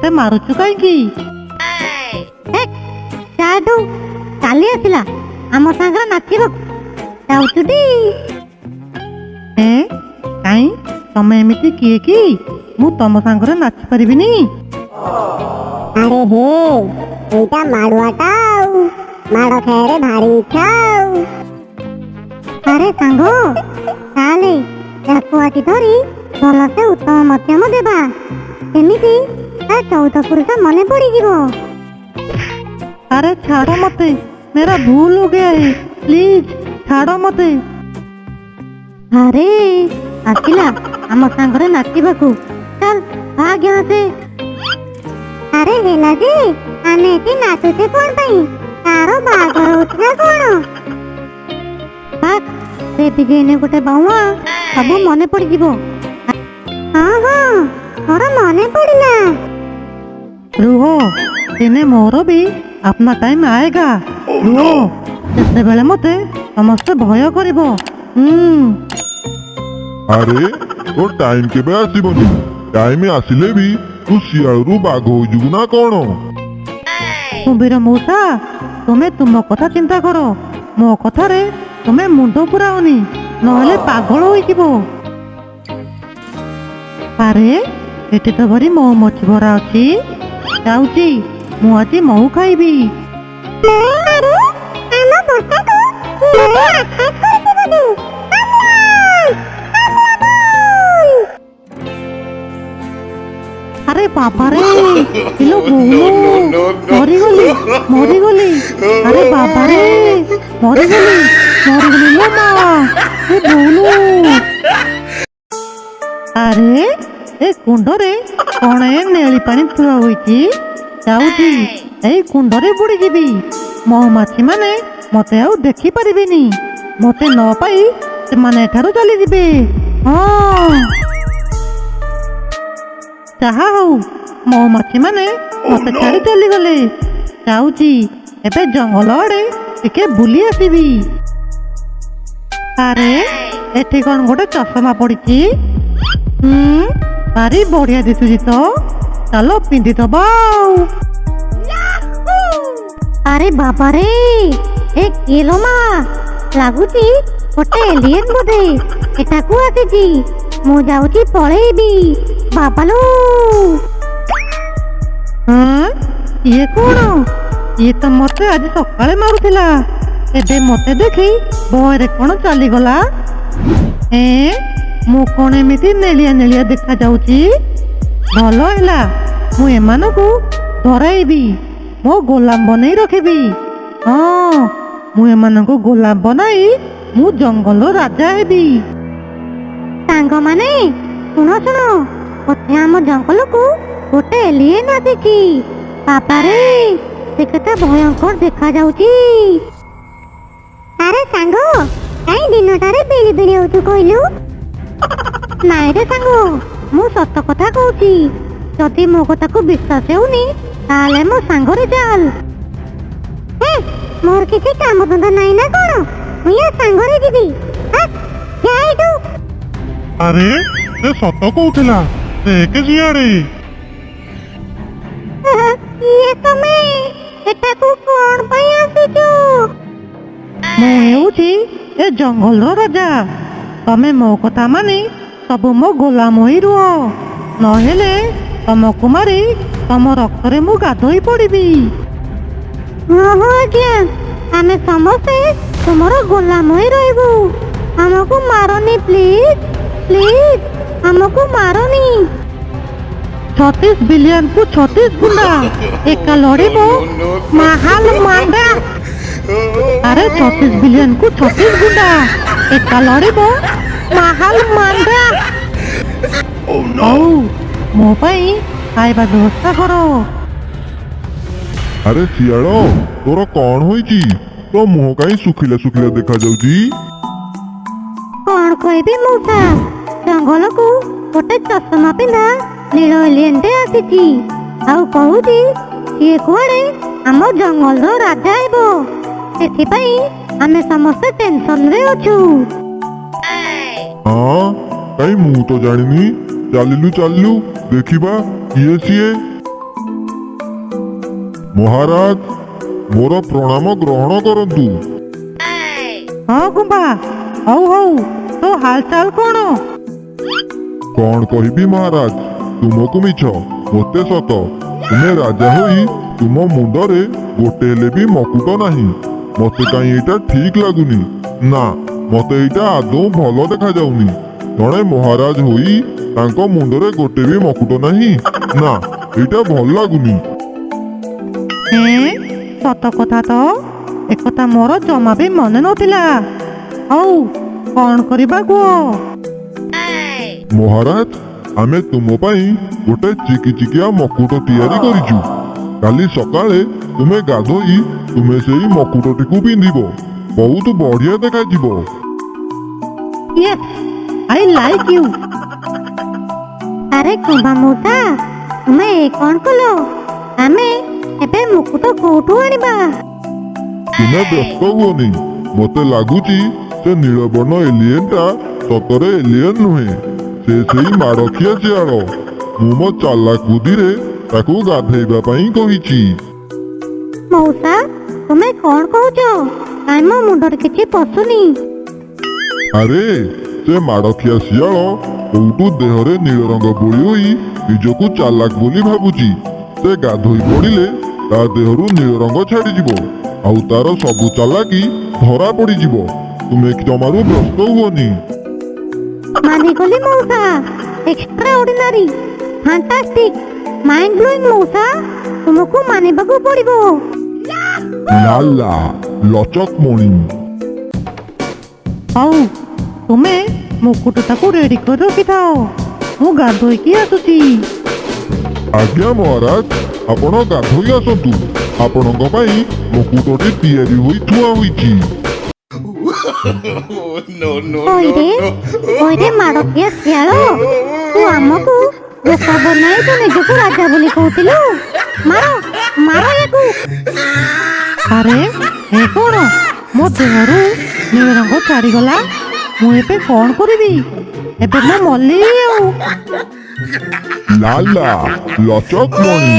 मते मारुचु काईकी चाटू काली आसिला आम सांगर नाचिब जाउचुटी ए काई तमे एमिति किए की मु तम सांगरे नाचि परिबिनी अरे हे एटा माडुआटा माड़ खाए भारी इच्छा अरे सांगो ताले याकु आटी धरी भलसे उत्तम मध्यम देबा एमिति ता 14 पुरुष मने पड़ी जीवो अरे छाड़ो मते मेरा भूल हो गया है प्लीज छाड़ो मते अरे आसिला आम सांगरे नाचिबाकू चल भाग यहाँ से अरे हेला जे आने एठी नाचुचे कोन पई तारो बागर उठना कोन भाग से बिजेने गोटे बाउआ सब मने पड़ी जीवो हां हां मोर मने पड़िला रुहो दिने मोर भी अपना टाइम आएगा रुहो जैसे बेले मते समस्त भय करिवो अरे तो टाइम केबे आसीबनी टाइम आसिले भी तू सियाळरू बाघ हो जुगु ना कोन कुंभीर मौसा तुमे तुम कथा चिंता करो मो कथा रे तुमे मुंड पुराओनी नहले पागल होई जीवो अरे एटी तो भरी मौ मछी भरा अछि जाउची मु आज मऊ खाइबी अरे आमा पोता को ले आखा कर दिबो अरे बाबा रे किलो बोलो मरी गली अरे बाबा रे मरी गली लो माँ ए बोलो अरे ए कुंड रे कौन ए नेली पानी थुआ होईची जाउची ए कुंड रे बुड़ी जीवी महुमाछी माने मते आउ देखि परिबिनी मते न पाई से माने एठारु चली जिबे हां चाहा हूँ महुमाछी माने मते छाड़ी चली गले जाउची एबे जंगल आड़े टिके बुली आसीबी अरे एठी कौन गोटे चश्मा पड़ीची भारी बढ़िया दिसुची तो चलो पिंधि दबा अरे बाबा रे ए केलो मा लागुची गोटे एलियन बोधे एटाकू आसीची मु जाउची पळेबी बाबालो ये कौन ये तो मते आज सकाळे मारुथिला एबे मते देखी बहरे कौन चली गला ए मु कौन एमिति नेलिया नेलिया देखा जाउची भलो हैला मु एमानकू धराइबी मो गोलाम बनई रखिबी हाँ मु एमानकू गोलाम बनाई मु जंगल राजा हेबी सांग माने सुनो सुनो ओथे आम जंगल को गोटे एलियन आसीची बाबा रे से केते भयंकर देखा जाउची अरे सांगो काई दिनटारे बिली बिली होतु कहलु नाइ रे सांगो मु सत्य कथा कहूची जदि मो कथा को विश्वास हेउनी ताले मो सांगरे चल हे मोर किछि काम धंदा नाइ ना कोन मुया सांगरे जीवी हा जाइटू अरे से सत कहूला देखे सियाड़े ये तमे एटाकू कोन पई आसीचो मु हेउची ए जंगल रो राजा तमे मो कथा मानी सब मो गोलाम होई रुह नहेले तमको मारी तम रक्तरे मु गाधोई पड़िबी ओहो आज्ञा आमे समस्ते तुमर गोलाम होई रहबू हमको मारनी प्लीज प्लीज हमको मारनी 36 बिलियन को 36 गुंडा एका लड़िबो महाल मांडा अरे 36 बिलियन को 36 गुंडा एका लड़िबो महाल मांडा मो पाई खाइबा व्यवस्था करो अरे सियाड़ तोर कौन होईची तो मुह कहीं सुखिला सुखिला देखा जाउची कौन कहबी मौसा जंगल को गोटे चश्मा पिंधा नील एलियनटे आसीची आउ कहूची सिए कुआड़े आम जंगल रो राजा हेबो सेथिपाई आमे समस्त टेंशन रे अछु हाँ कहीं मु तो जानिनी चलिलु चलिलु देखिबा किए सिए ମହାରାଜ ମୋର ପ୍ରଣାମ ଗ୍ରହଣ କରନ୍ତୁ। ହଁ ଗୁମ୍ବା, ହଉ ହଉ, ତୋ ହାଲଚାଲ କଣ? କଣ କହିବି ମହାରାଜ, ତୁମକୁ ମିଛ ମୋତେ ସତ। ତୁମେ ରାଜା ହୋଇ ତୁମ ମୁଣ୍ଡରେ ଗୋଟେ ହେଲେ ବି ମକୁଟ ନାହିଁ। ମୋତେ କାହିଁ ଏଇଟା ଠିକ ଲାଗୁନି। ନା, ମୋତେ ଏଇଟା ଆଦୌ ଭଲ ଦେଖାଯାଉନି। ଜଣେ ମହାରାଜ ହୋଇ ତାଙ୍କ ମୁଣ୍ଡରେ ଗୋଟେ ବି ମକୁଟ ନାହିଁ। ନା, ଏଇଟା ଭଲ ଲାଗୁନି। ସତ କଥା ତ, ଏକଥା ମୋର ଜମା ବି ମନେ ନଥିଲା। ହଉ, କଣ କରିବା କୁହ? ମହାରାଜ, ଆମେ ତୁମ ପାଇଁ ଗୋଟେ ଚିକିଚିକିଆ ମକୁଟ ତିଆରି କରିଛୁ। କାଲି ସକାଳେ ତୁମେ ଗାଧୋଇ ତୁମେ ସେଇ ମକୁଟଟିକୁ ପିନ୍ଧିବ। ବହୁତ ବଢିଆ ଦେଖାଯିବ। Yes, I like you. ଆରେ କୁମ୍ଭା ମଉସା, ତୁମେ କଣ କଲ? ଆମେ ଏବେ ମୁକୁଟ କୋଉଠୁ ଆଣିବା? ତୁମେ ବ୍ୟସ୍ତ ହୁଅନି। ମୋତେ ଲାଗୁଛି ସେ ନୀଳବର୍ଣ୍ଣ ଏଲିଏନ୍ଟା ସତରେ ଏଲିଏନ୍ ନୁହେଁ। ସେ ସେଇ ମାଡ଼ଖିଆ ଶିଆଳ। ମୁଁ ମୋ ଚାଲାକ ବୁଦ୍ଧିରେ ତାକୁ ଗାଧେଇବା ପାଇଁ କହିଛି। ମଉସା, ତୁମେ କଣ କହୁଛ? କାଇଁ ମୋ ମୁଣ୍ଡରେ କିଛି ପଶୁନି। ଆରେ ସେ ମାଡ଼ଖିଆ ଶିଆଳ କୋଉଠୁ ଦେହରେ ନୀଳ ରଙ୍ଗ ବୋଳି ହୋଇ ନିଜକୁ ଚାଲାକ ବୋଲି ଭାବୁଛି। ସେ ଗାଧୋଇ ପଡ଼ିଲେ ତା ଦେହରୁ ନୀଳ ରଙ୍ଗ ଛାଡ଼ିଯିବ, ଆଉ ତାର ସବୁ ଚାଲାକି ଧରା ପଡ଼ିଯିବ। ତୁମେ ଜମାରୁ ବ୍ୟସ୍ତ ହୁଅନି। ମାନିଗଲି ମଉସା, ଏକ୍ସଟ୍ରା ଅର୍ଡିନାରୀ, ଫାଣ୍ଟାଷ୍ଟିକ, ମାଇଣ୍ଡ ବ୍ଲୋଇଂ ମଉସା, ତୁମକୁ ମାନିବାକୁ ପଡ଼ିବ। ଲାଲା ଲଚକ ମଣି। ହଉ, ତୁମେ ମୁକୁଟଟାକୁ ରେଡି କରି ରଖିଥାଅ। ମୁଁ ଗାଧୋଇକି ଆସୁଛି। ଆଜ୍ଞା ମହାରାଜ, ଆପଣ ଗାଧୋଇ ଆସନ୍ତୁ। ଆପଣଙ୍କ ପାଇଁ ମୁକୁଟଟି ତିଆରି ହୋଇ ଥୁଆ ହୋଇଛି। ଓଇରେ ମାଡ଼ଖିଆ ଶିଆଳ, ତୁ ଆମକୁ ବୋକା ବନାଇ ତୁ ନିଜକୁ ରାଜା ବୋଲି କହୁଥିଲୁ। ମାର ମାର ୟାକୁ। ଆରେ ଏ କଣ, ମୋ ଦେହରୁ ନୀଳ ରଙ୍ଗ ଛାଡ଼ିଗଲା। ମୁଁ ଏବେ କଣ କରିବି? ଏବେ ମୁଁ ମଲି ଆଉ। ଲାଲା ଲଚକ ମଣି।